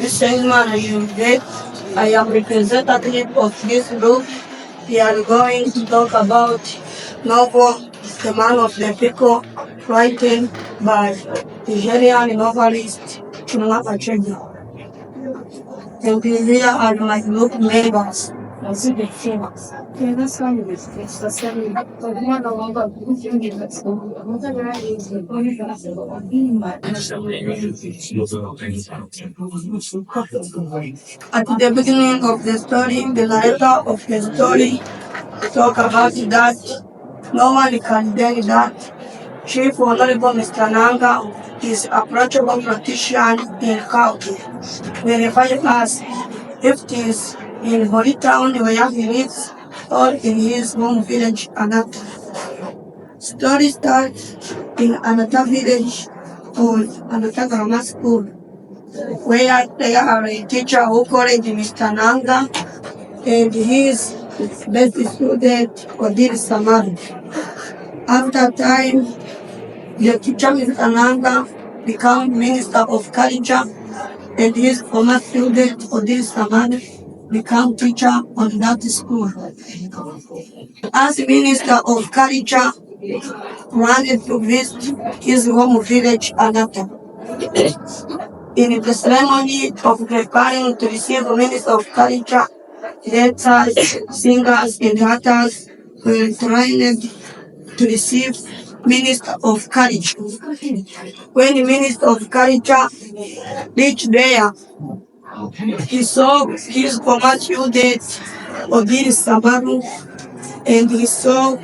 same man you get. I am representative of this group. We are going to talk about novel, The Man of the People, written by Nigerian novelist Chinua Achebe. And here are my group members. Yeah, that's fine. It's the same. But one of the at the beginning of the story, the narrator of the story talk about that no one can deny that Chief Honorable Mr. Nanga is approachable politician in Kauki. Verify us if it is in Holy Town where he lives or in his home village Anata. Story starts in Anata village or Anata Grammar School, where there are a teacher who called Mr. Nanga and his best student Odile Samari. After time, the teacher Mr. Nanga became Minister of Culture and his former student Odile Samari became teacher on that school. As Minister of Culture, wanted to visit his home village Anata. In the ceremony of preparing to receive Minister of Culture, dancers, singers, and actors were trained to receive Minister of Culture. When the Minister of Culture reached there, he saw his former student Odile Samaru, and he saw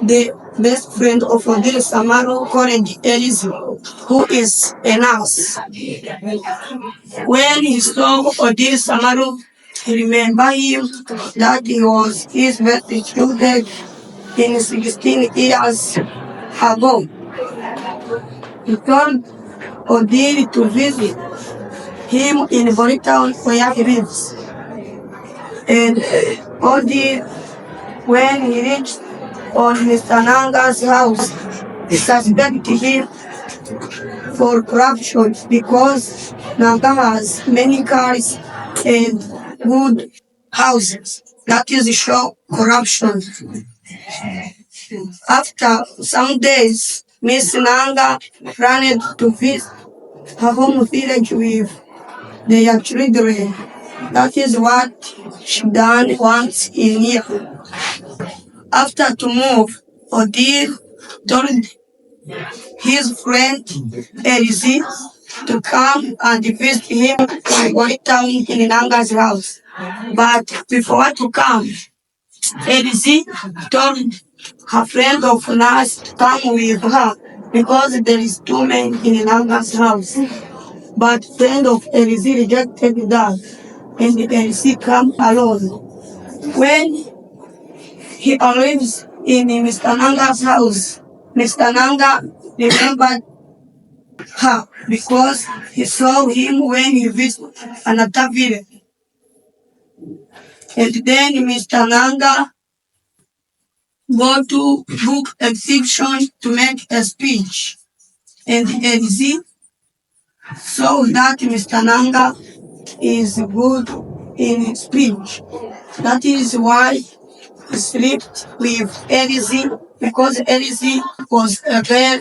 the best friend of Odile Samaru called Elise, who is a nurse. When he saw Odile Samaru, he remembered him that he was his best student in 16 years ago. He told Odile to visit him in Borytown where he lives. And Odile, when he reached on Mr. Nanga's house, suspected him for corruption because Nanga has many cars and good houses. That is show corruption. After some days, Miss Nanga planned to visit her home village with their children. That is what she done once in a year. After to move, Odile told his friend Elise to come and visit him in Borytown in Nanga's house. But before to come, Elise told her friend of nurse to come with her because there is two men in Nanga's house. But friend of Elise rejected that, and Elise come alone. When he arrives in Mr. Nanga's house, Mr. Nanga remembered her because he saw him when he visited another village. And then Mr. Nanga go to book exhibition to make a speech. And Elise saw that Mr. Nanga is good in speech. That is why he slept with Elise, because Elise was a girl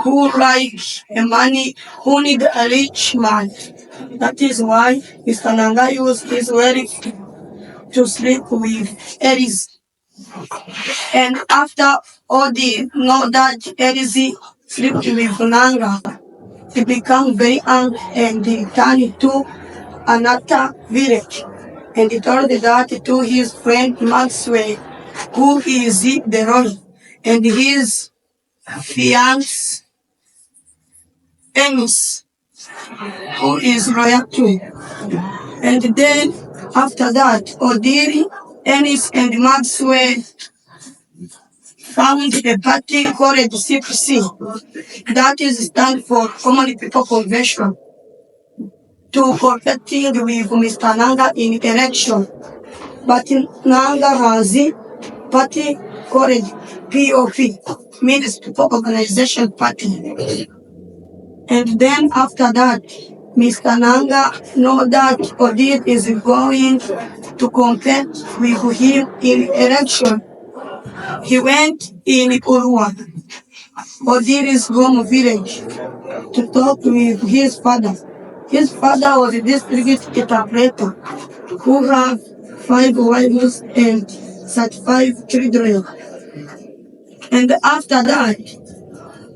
who likes a money, who need a rich man. That is why Mr. Nanga used his wealth to sleep with Elise. And after Odile know that Elise slept with Nanga, he became very angry and he turned to another village. And he told that to his friend Maxwell, who is the lawyer, and his fiancée Ennis, who is lawyer too. And then after that, Odile, Ennis, and Maxwell found a party called CPC. That is stand for Common People Convention, to competing with Mr. Nanga in election. But Nanga has a party called POP, means People Organization Party. And then after that, Mr. Nanga know that Odir is going to compete with him in election. He went in Urua, Odir's home village, to talk with his father. His father was a district interpreter who have 5 wives and 35 children. And after that,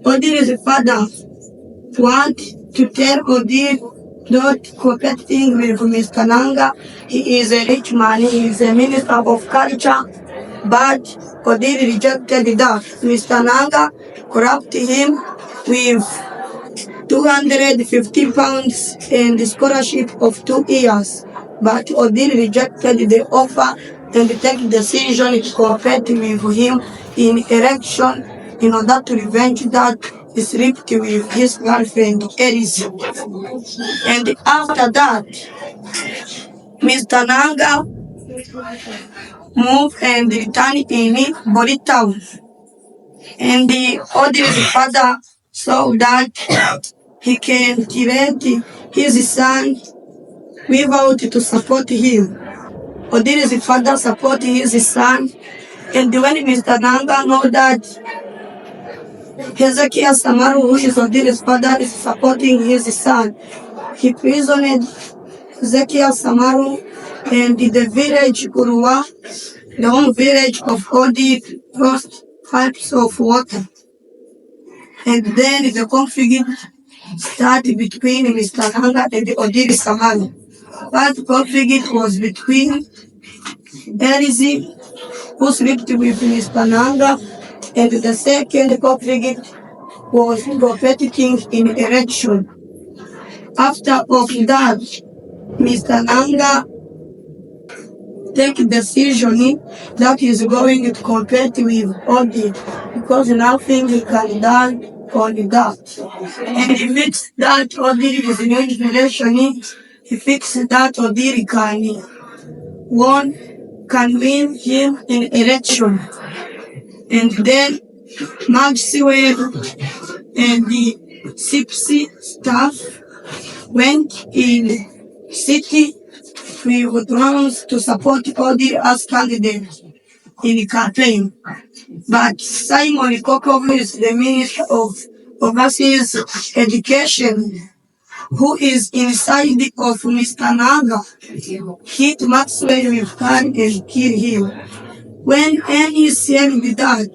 Odir's father want to tell Odir not competing with Mr. Nanga. He is a rich man, he is a minister of culture, but Odir rejected that. Mr. Nanga corrupted him with 250 pounds and the scholarship of 2 years. But Odir rejected the offer and take decision to compete with him in election in order to revenge that he slept with his girlfriend Eris. And after that, Mr. Nanga moved and returned in Bori town. And the Odir's father saw that he can kill his son without to support him. Odir's father supported his son, and when Mr. Nanga know that Hezekiah Samaru, who is Odir's father, is supporting his son, he prisoned Hezekiah Samaru and the village Urua, the home village of Odir, lost pipes of water. And then the conflict started between Mr. Nanga and the Odir Samaru. First conflict was between Erizi, who slept with Mr. Nanga, and the second conflict was competing in election. After of that, Mr. Nanga take decision that he's going to compete with Odir because nothing he can done on that. And he fixed that Odir is new generation. He fixed that Odir can win him in election. And then Maxwell and the Sipsi staff went in city with drones to support Odir as candidate in the campaign. But Simon Koko, who is the Minister of Overseas Education, who is inside of Mr. Naga, hit Maxwell with gun and kill him. When Ennis heard that,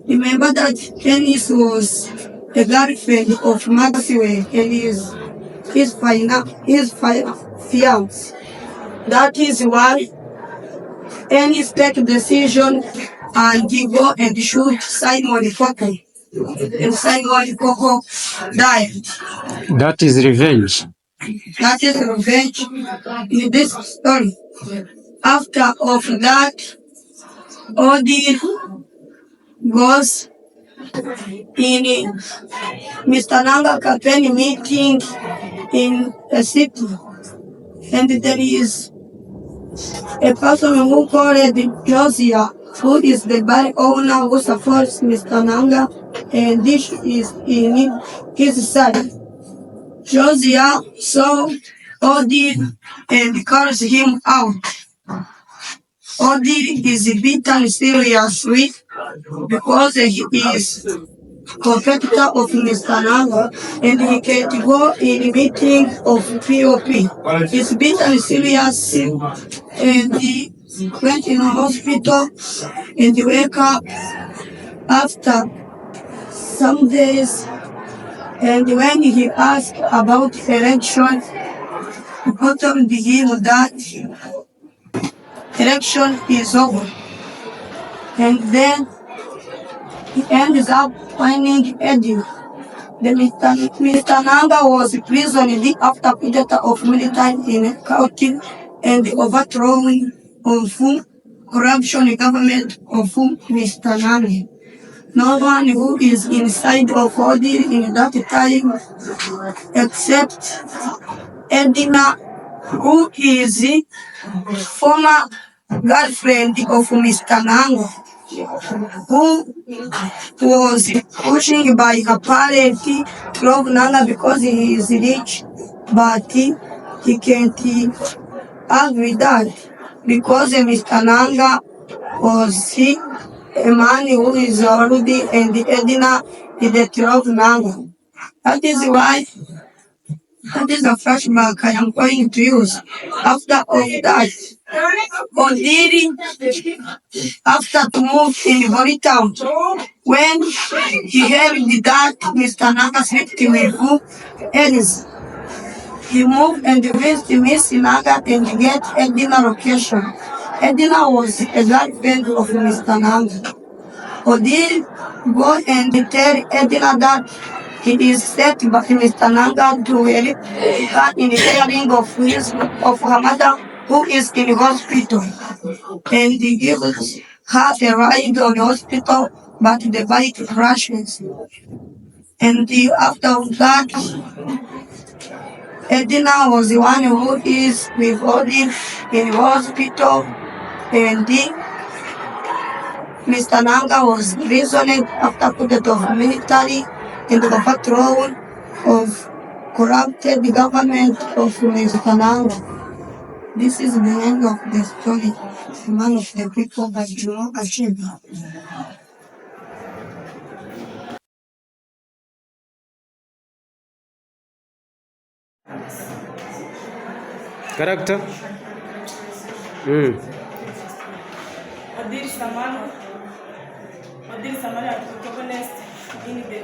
remember that Ennis was the girlfriend of Maxwell and his fiance. That is why Ennis take a decision and he go and shoot Simon Koko. And Simon Koko died. That is revenge. That is revenge in this story. After of that, Odir goes in Mr. Nanga campaign meeting in a city, and there is a person who called Josiah, who is the bar owner who supports Mr. Nanga, and this is in his side. Josiah saw Odir and calls him out. Odir is beaten seriously because he is competitor of Mr. Nanga and he can't go in meeting of POP. He's beaten seriously and he went in a hospital and he wake up after some days, and when he asked about election, he told him that election is over. And then he ends up finding Eddie. The Mr. Nanga was imprisoned after coup d'etat of militant in Kauti and the overthrowing of corruption government of Mr. Nanga. No one who is inside of Odir in that time except Edina, who is the former girlfriend of Mr. Nanga, who was pushing by her parent to love Nanga because he is rich but he can't agree that because Mr. Nanga was a man who is already and Edina is the 12 Nanga. That is why that is a flashback I am going to use. After all that, Ondiri, after to move in Holy Town, when he heard that Mr. Nanga slept with Edis, he moved and visited Miss Naga and get Edina location. Edina was a girlfriend of Mr. Nanga. Odile go and tell Edina that he is set by Mr. Nanga to help her in the caring of her mother who is in hospital. And he gives her a ride on the hospital, but the bike crashes. And after that, Edina was the one who is with Odile in hospital, and Mr. Nanga was reasoned after coup of military and the overthrow of corrupted government of Mr. Nanga. This is the end of the story. The man of the people by Juno Ashiba. Character? Odile Samano are protagonist in the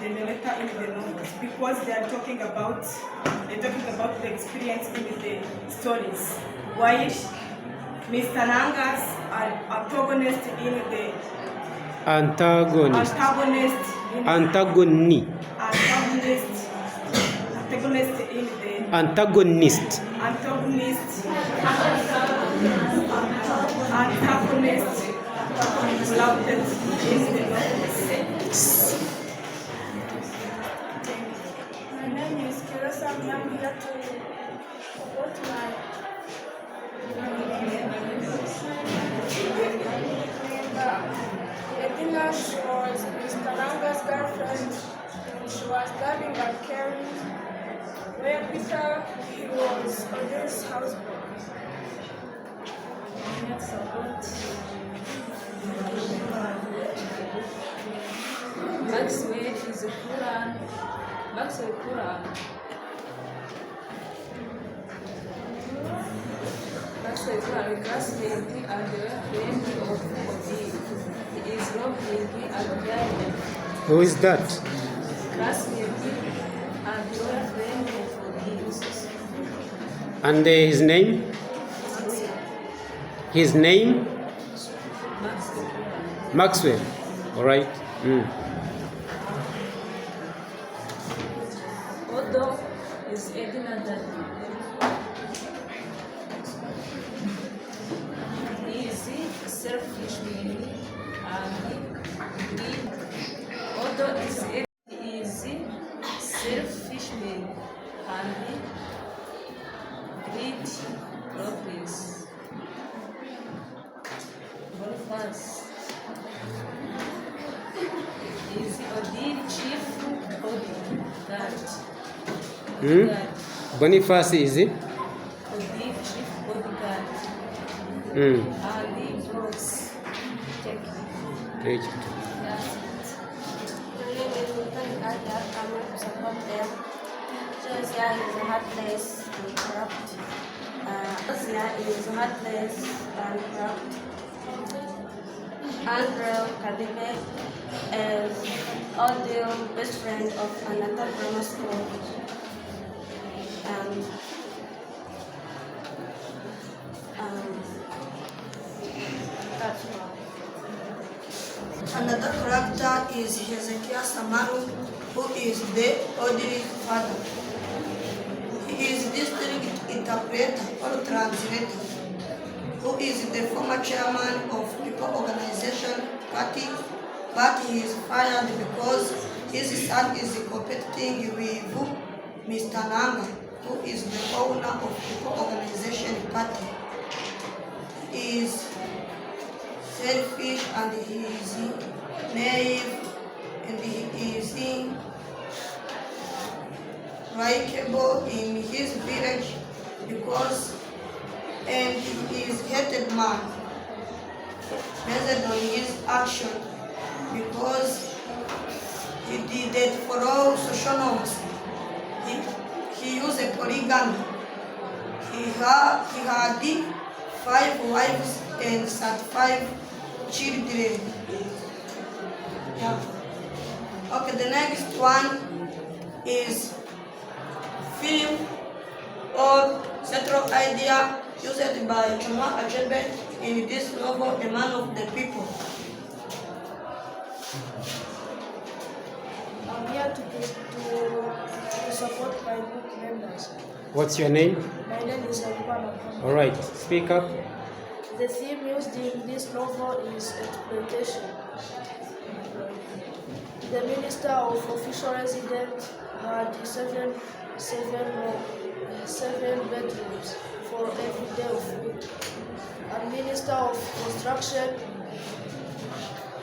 narrator in the novels because they are talking about the experience in the stories. While Mr. Nangas are antagonist in the Antagonist. Antagonist. Flouted in the novels. My name is Kirosa. I'm here to support my Edina. She was Mr. Nanga's girlfriend. She was loving and caring. Where Peter, he was Odile's houseboy. Maxwell is a Quran. Maxwell Quran. Maxwell Quran, a classmate and a friend of Odile. He is loving and caring. Who is that? Classmate and a friend of Odile. And his name? His name? Maxwell Quran. Maxwell. All right. Odo is Edina daddy. He is selfish man and Odo is selfish man and greed progress. Boniface is Odile chief bodyguard. Boniface is it? Odile chief bodyguard. Ali Brooks. Take Great. it. That's it. My name is Nathan Ada. I'm here to support them. Josiah is heartless and corrupt. Josiah is heartless and corrupt. Andrew Kadibe is Odile, best friend of another grammar school. That's all. Another character is Hezekiah Samaru, who is the Odile's father. He is district interpreter or translator, who is the former chairman of People Organization Party, but he is fired because his son is competing with Mr. Nanga, who is the owner of People Organization Party. He is selfish and he is naive and he is likable in his village because and he is hated man based on his action because he didn't follow social norms. He used a polygamy. He had 5 wives and 35 children. Yeah. Okay, the next one is film or central idea used by Chinua Achebe in this novel, A Man of the People. I'm here to support my group members. What's your name? My name is Alpana. All right, speak up. The theme used in this novel is exploitation. The Minister of Official Residence had seven bedrooms for every day of food. A Minister of Construction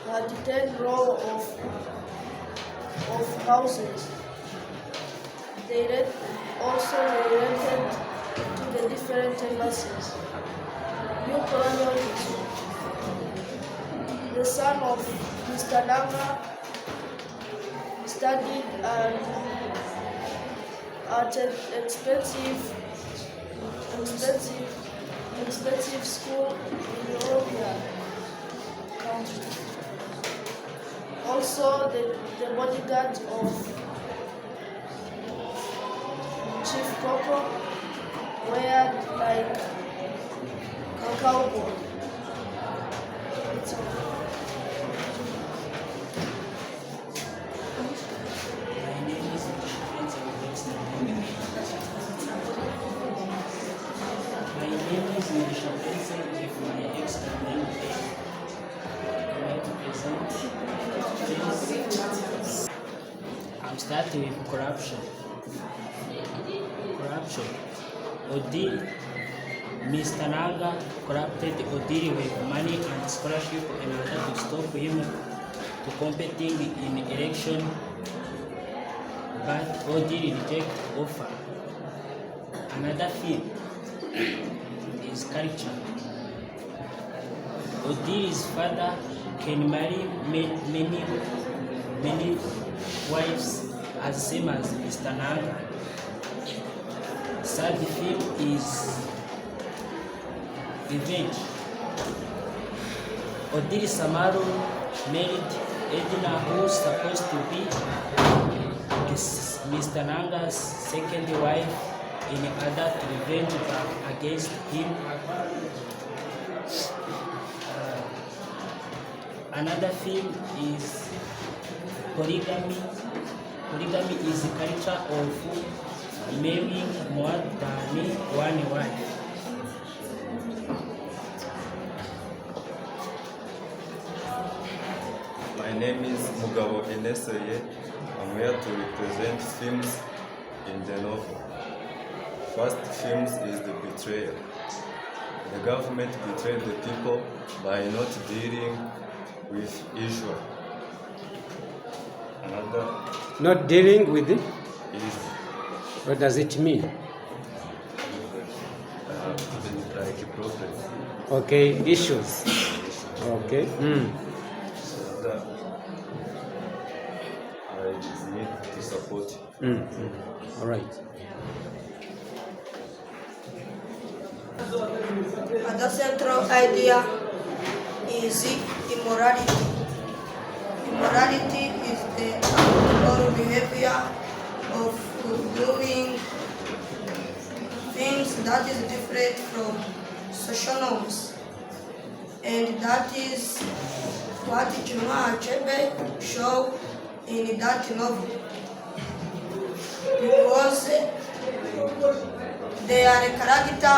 had 10 rows of houses. They rented to the different embassies. New colonial history. The son of Mr. Nanga studied at an expensive school in European country. Also, the bodyguard of Chief Coco wear like a cowboy. It's okay. My name is Nisha Benson with my extra name. I'm going to present. I'm starting with corruption. Odili. Mr. Nanga corrupted Odili with money and scholarship in order to stop him to competing in election, but Odili rejected offer. Another field is culture. Odili's father can marry many wives as same as Mr. Nanga. Third film is revenge. Odili Samaro married Edna, who's supposed to be Mr. Nanga's second wife, in order to revenge against him. Another film is polygamy. Polygamy is the culture of marrying more than one wife. My name is Mugabo Eneseye. I'm here to represent films in the novel. First films is The Betrayal. The government betrayed the people by not dealing with Israel. Another Not dealing with it? is What does it mean? like problems. Okay, issues. Okay. That I need to support. All right. Another central idea is immorality. Immorality is the abnormal behavior of doing things that is different from social norms. And that is what Chinua Achebe showed in that novel. Because they are a character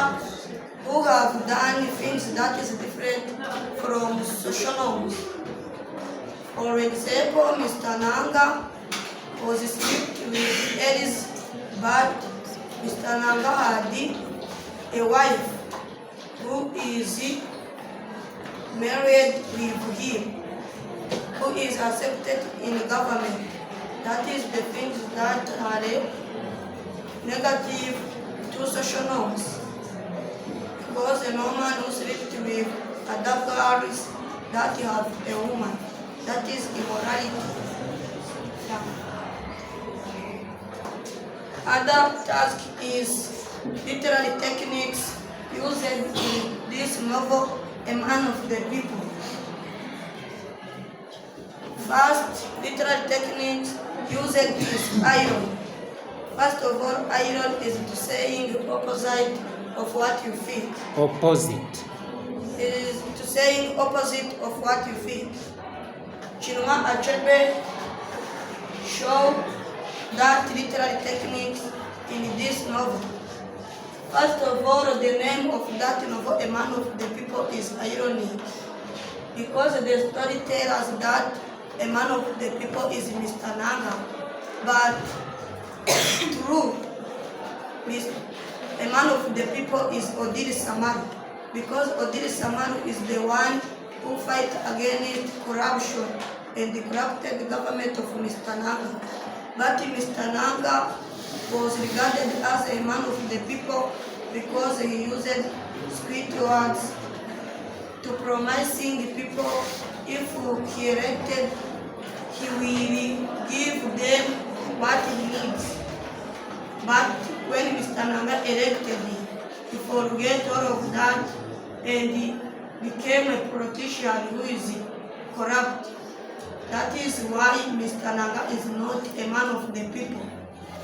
who have done things that is different from social norms. For example, Mr. Nanga was strict with Eddie's, but Mr. Nanga had a wife who is married with him, who is accepted in the government. That is the things that are negative to social norms. Because a woman who sleeps with other girls that have a woman, that is immorality. Other task is literary techniques used in this novel, A Man of the People. First, literary techniques used is iron. First of all, iron is to saying the opposite of what you feel. Opposite. It is to saying opposite of what you feel. Chinua Achebe show that literary techniques in this novel. First of all, the name of that novel, A Man of the People, is ironic, because the story tells us that a man of the people is Mr. Nanga, but true, a man of the people is Odiri Samaru, because Odiri Samaru is the one who fight against corruption and the corrupted government of Mr. Nanga. But Mr. Nanga was regarded as a man of the people because he used sweet words to promising the people if he elected, he will give them what he needs. But when Mr. Nanga elected him, he forget all of that and he became a politician who is corrupt. That is why Mr. Nanga is not a man of the people.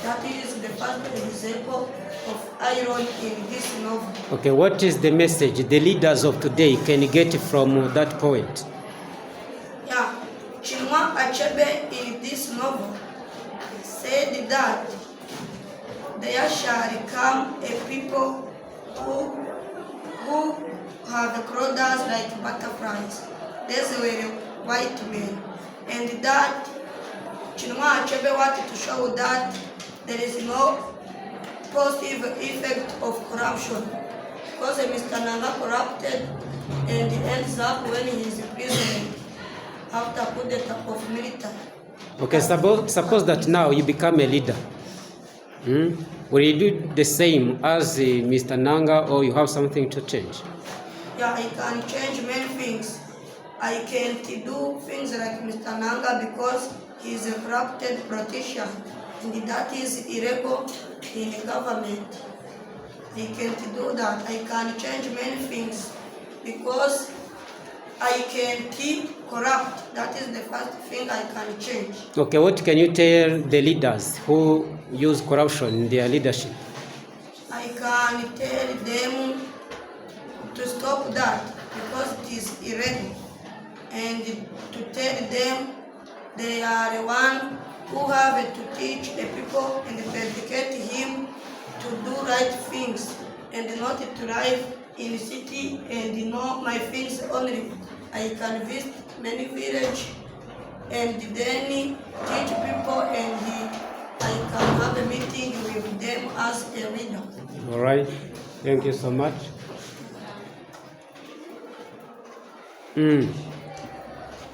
That is the first example of iron in this novel. Okay, what is the message the leaders of today can get from that poet? Yeah, Chinua Achebe in this novel said that there shall come a people who have clothes like butterflies. These were white men. And that Chinua Achebe wanted to show that there is no positive effect of corruption, because Mr. Nanga corrupted and ends up when he is imprisoned after coup d'etat of military. Okay, suppose that now you become a leader. Will you do the same as Mr. Nanga, or you have something to change? Yeah, I can change many things. I can't do things like Mr. Nanga because he is a corrupted politician, and that is illegal in the government. I can't do that. I can change many things because I can't corrupt. That is the first thing I can change. Okay, what can you tell the leaders who use corruption in their leadership? I can tell them to stop that because it is illegal, and to tell them they are the one who have to teach the people and educate him to do right things and not to live in the city and know my things only. I can visit many villages and then teach people, and I can have a meeting with them as a leader. All right, thank you so much.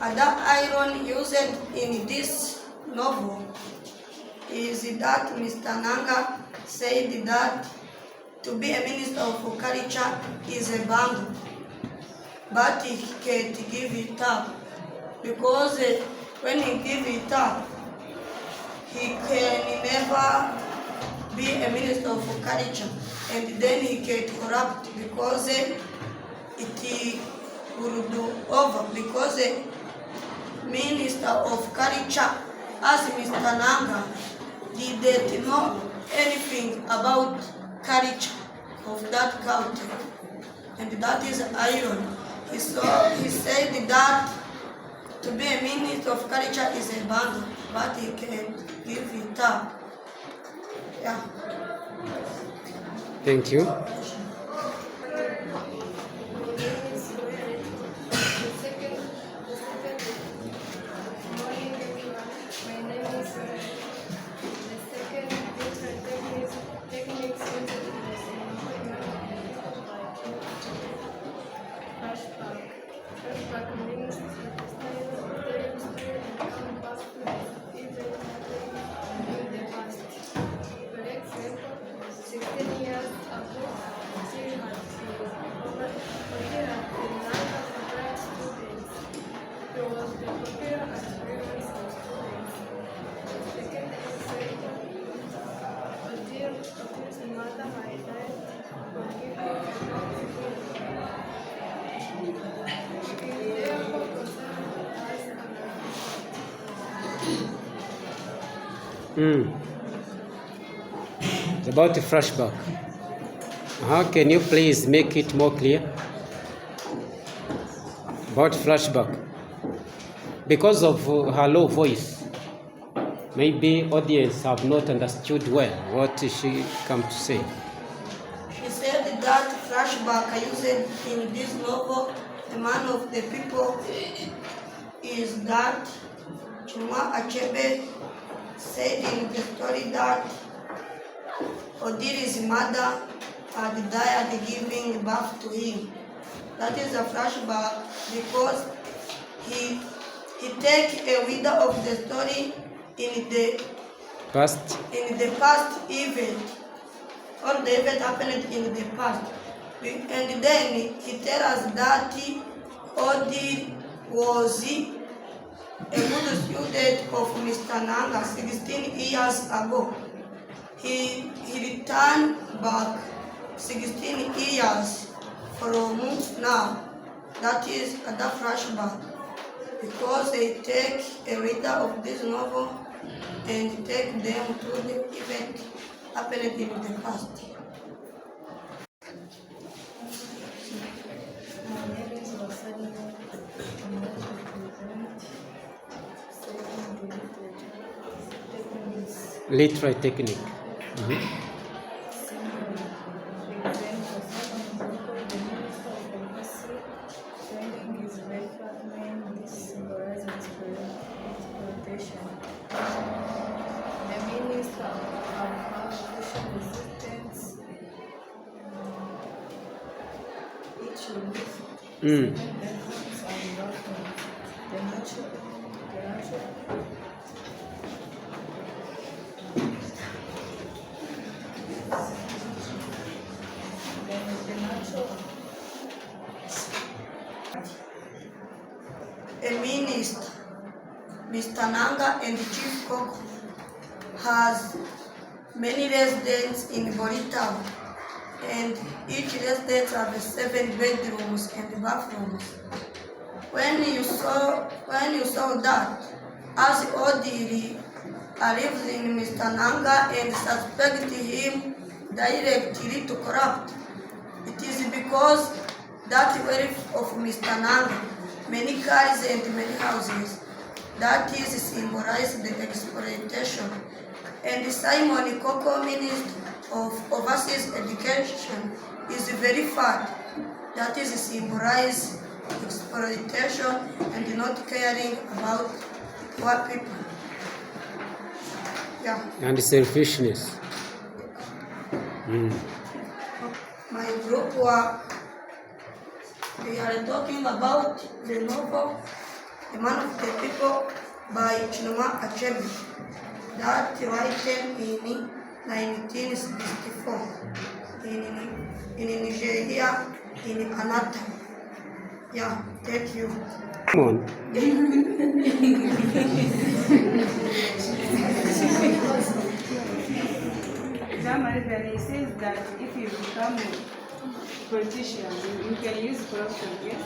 Other iron used in this novel is that Mr. Nanga said that to be a minister of culture is a bundle, but he can't give it up because when he give it up, he can never be a minister of culture, and then he get corrupt because it will do over, because minister of culture as Mr. Nanga didn't know anything about culture of that country, and that is iron. He said that to be a minister of culture is a bundle, but he can't give it up. Yeah. Thank you. It's about a flashback. How can you please make it more clear? About flashback. Because of her low voice, maybe audience have not understood well what she come to say. She said that flashback used in this novel, the man of the people, is that Chinua Achebe said in the story that Odiri's mother had died giving birth to him. That is a flashback because he take a reader of the story in the Past. event. All the event happened in the past. And then he tells us that Odi was a good student of Mr. Nanga 16 years ago. He returned back 16 years from now. That is the flashback. Because they take a reader of this novel and take them to the event happened in the past. Literary technique. A minister, Mr. Nanga and Chief Coco has many residents in Boritown, and each resident has 7 bedrooms and bathrooms. When you saw that, as Odiri lives in Mr. Nanga and suspect him directly to corrupt, it is because that wealth of Mr. Nanga, many cars and many houses, that is symbolized the exploitation. And Simon Coco, Minister of Overseas Education, is very fat. That is symbolize exploitation and not caring about poor people. Yeah. And selfishness. My group we are talking about the novel The Man of the People by Chinua Achebe, that written in 1964 in Nigeria, in Anata. Yeah, thank you. Come on. He says that if you become a politician, you can use corruption, yes?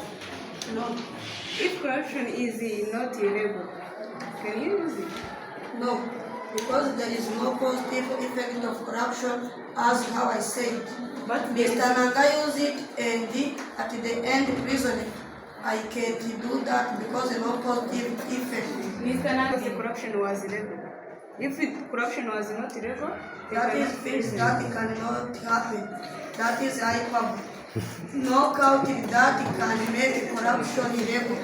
No, If corruption is not illegal, can you use it? no, because there is no positive effect of corruption, as how I said. But Mr. Nanga used it, and at the end, prison. I can't do that because no positive effect. Mr. Nanga's corruption was illegal. If corruption was not illegal, That is things that cannot happen. That is IPAB. No country that can make corruption illegal.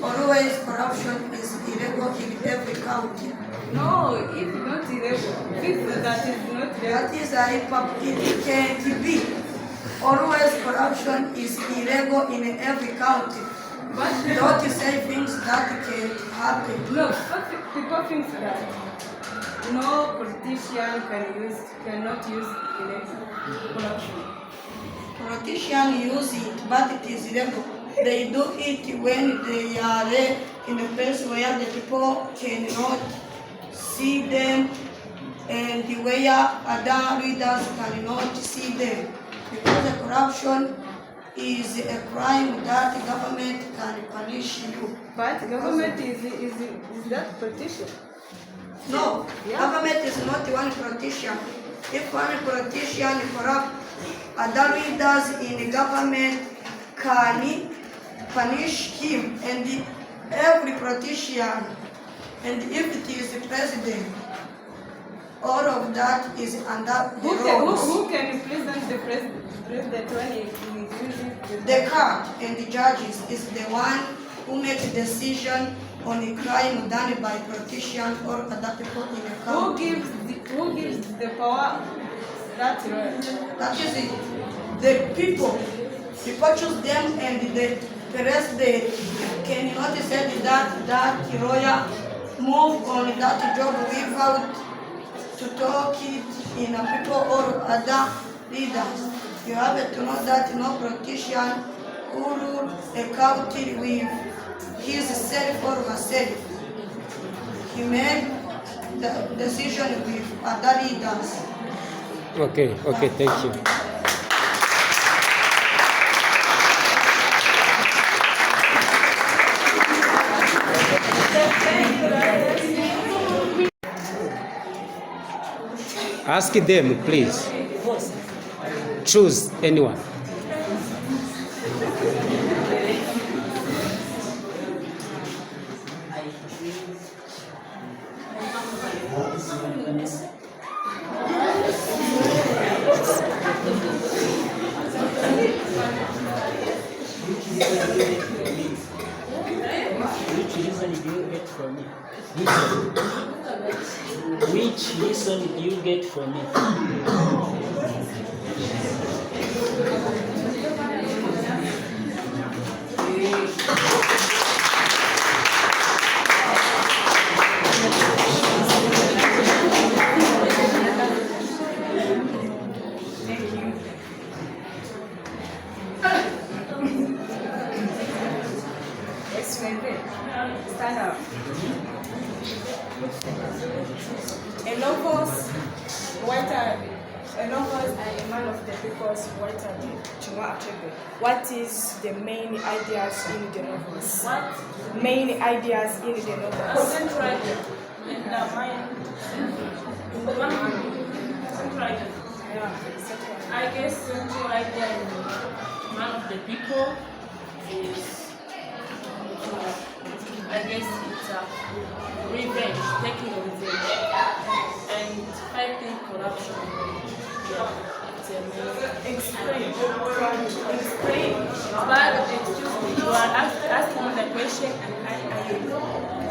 Always corruption is illegal in every country. no, if not illegal, if that is not illegal. That is IPAB. It can't be. Always corruption is illegal in every country. But Don't say things that can't happen. no, people think that no politician cannot use corruption. Politicians use it, but it is illegal. They do it when they are in a place where the people cannot see them and where other readers cannot see them. Because the corruption is a crime that the government can punish you. But government is that politician. No, government is not one politician. If one politician corrupt, other leaders in the government can punish him, and every politician, and if it is the president, all of that is under the laws. Who can represent the president when he uses The court and the judges is the one who makes decision on a crime done by politicians or other people in the Who country. gives the power that right? That is it. The people choose them, and the president cannot say that lawyer move on that job without to talk it in a people or other leaders. You have to know that no politician who rule a country with his self or herself. He made the decision with other leaders. Okay, thank you. Ask them, please. Choose anyone. Which reason do you get from me? Which reason do you get from me? Stand up. Enovos and a man of the people's Walter Chinua Achebe. What is the main ideas in the novels? What? Main ideas in the novels. Central in the mind. In the mind. Central. Yeah, central. I guess central idea in man of the people is, I guess it's revenge, taking revenge, and fighting corruption. Yeah, it's a main. Explain. But excuse me, you are asking me the question and I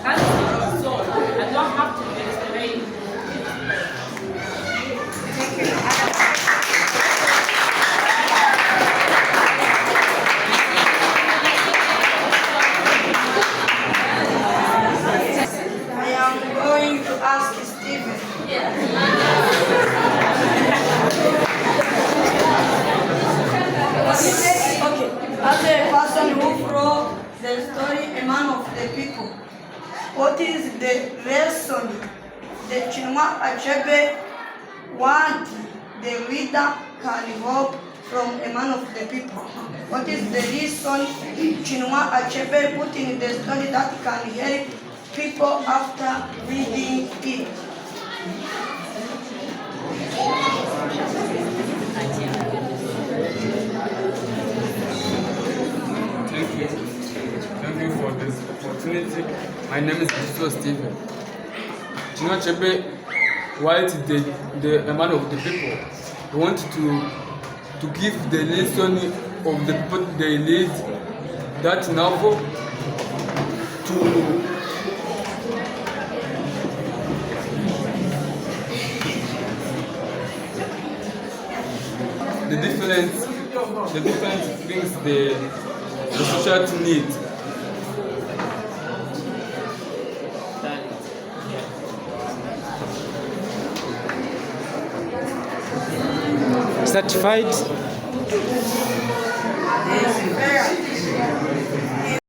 answer. So I don't have to explain. I am going to ask Stephen. Okay, as a person who wrote the story, a man of the people, what is the lesson that Chinua Achebe want the reader can hope from a man of the people? What is the reason Chinua Achebe put in the story that can help people after reading it? Thank you for this opportunity. My name is Christopher Stephen. Chinua Achebe, while the man of the people, he wanted to give the lesson of the people they lead that novel to the different things the society needs. Certified